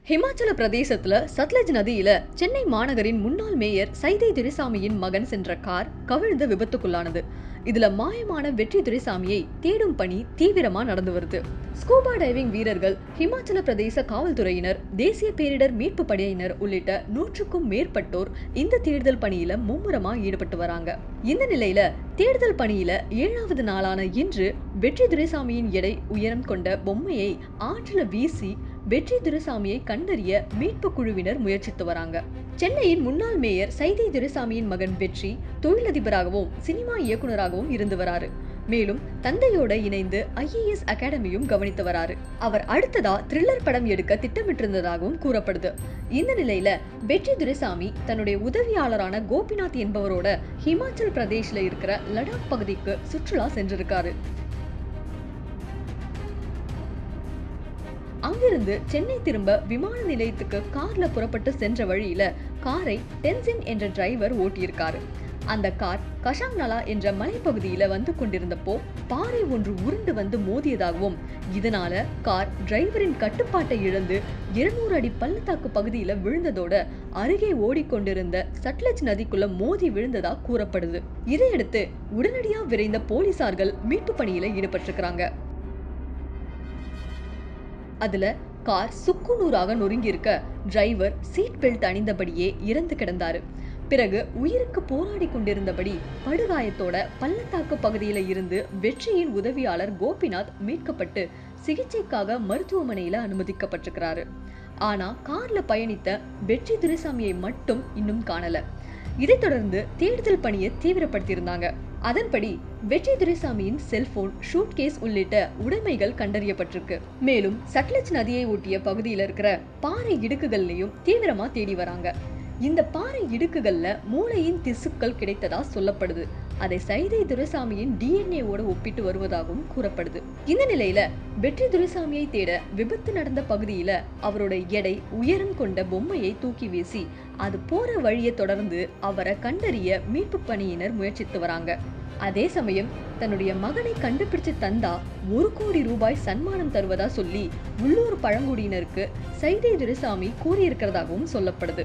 ஹிமாச்சல பிரதேசத்துல சட்லஜ் நதியில சென்னை மாநகரின் முன்னாள் மேயர் சைதை துரைசாமியின் மகன் சென்ற கார் கவிழ்ந்து விபத்துக்குள்ளானது. இதுல மாயமான வெற்றி துரைசாமியை தேடும் பணி தீவிரமா நடந்து வருது. ஸ்கூபா டைவிங் வீரர்கள், ஹிமாச்சல பிரதேச காவல்துறையினர், தேசிய பேரிடர் மீட்பு படையினர் உள்ளிட்ட 100க்கும் மேற்பட்டோர் இந்த தேடுதல் பணியில மும்முரமா ஈடுபட்டு வராங்க. இந்த நிலையில தேடுதல் பணியில 7வது நாளான இன்று வெற்றி துரைசாமியின் எடை உயரம் கொண்ட பொம்மையை ஆற்றில வீசி வெற்றி துரைசாமியை கண்டறிய மீட்பு குழுவினர் முயற்சித்து வராங்க. சென்னையின் முன்னாள் மேயர் சைதை துரைசாமியின் மகன் வெற்றி தொழிலதிபராகவும் சினிமா இயக்குநராகவும் இருந்து வராரு. மேலும் தந்தையோட இணைந்து IAS அகாடமியும் கவனித்து வராரு. அவர் அடுத்ததா த்ரில்லர் படம் எடுக்க திட்டமிட்டிருந்ததாகவும் கூறப்படுது. இந்த நிலையில வெற்றி துரைசாமி தன்னுடைய உதவியாளரான கோபிநாத் என்பவரோட ஹிமாச்சல் பிரதேஷ்ல இருக்கிற லடாக் பகுதிக்கு சுற்றுலா சென்றிருக்காரு. அங்கிருந்து சென்னை திரும்ப விமான நிலையத்துக்கு கார்ல புறப்பட்டு சென்ற வழியில காரை டென்சின் என்ற டிரைவர் ஓட்டியிருக்காரு. அந்த கார் கஷாங் நலா என்ற மலைப்பகுதியில வந்து கொண்டிருந்தப்போ பாறை ஒன்று உருண்டு வந்து மோதியதாகவும், இதனால கார் டிரைவரின் கட்டுப்பாட்டை இழந்து 200 அடி பள்ளத்தாக்கு பகுதியில விழுந்ததோட அருகே ஓடிக்கொண்டிருந்த சட்லஜ் நதிக்குள்ள மோதி விழுந்ததா கூறப்படுது. இதையடுத்து உடனடியா விரைந்த போலீசார்கள் மீட்பு பணியில ஈடுபட்டிருக்கிறாங்க. அதுல கார் சுக்குநூறாக நொறுங்கி இருக்க டிரைவர் சீட் பெல்ட் அணிந்தபடியே இறந்து கிடந்தாரு. பிறகு உயிருக்கு போராடி கொண்டிருந்தபடி படுகாயத்தோட பள்ளத்தாக்கு பகுதியில இருந்து வெற்றியின் உதவியாளர் கோபிநாத் மீட்கப்பட்டு சிகிச்சைக்காக மருத்துவமனையில அனுமதிக்கப்பட்டிருக்கிறாரு. ஆனா கார்ல பயணித்த வெற்றி துரைசாமியை மட்டும் இன்னும் காணல. இதைத் தொடர்ந்து தேடுதல் பணியை தீவிரப்படுத்தியிருந்தாங்க. அதன்படி வெற்றி துரைசாமியின் செல்போன், ஷூட்கேஸ் உள்ளிட்ட உடைமைகள் கண்டறியப்பட்டிருக்கு. மேலும் சட்லஜ் நதியை ஒட்டிய பகுதியில இருக்கிற பாறை இடுக்குகள்லயும் தீவிரமா தேடி வராங்க. இந்த பாறை இடுக்குகள்ல மூளையின் திசுக்கள் கிடைத்ததா சொல்லப்படுது. அதை சைதை துரைசாமியின் DNA-வோட ஒப்பிட்டு வருவதாகவும் கூறப்படுது. இந்த நிலையில வெற்றி துரைசாமியை தேட விபத்து நடந்த பகுதியில அவரோட எடை உயரம் கொண்ட பொம்மையை தூக்கி வீசி அது போற வழியை தொடர்ந்து அவரை கண்டறிய மீட்பு பணியினர் முயற்சித்து வராங்க. அதே சமயம் தன்னுடைய மகனை கண்டுபிடிச்சு தந்தா 1 கோடி ரூபாய் சன்மானம் தருவதா சொல்லி உள்ளூர் பழங்குடியினருக்கு சைதை துரைசாமி கூறியிருக்கிறதாகவும் சொல்லப்படுது.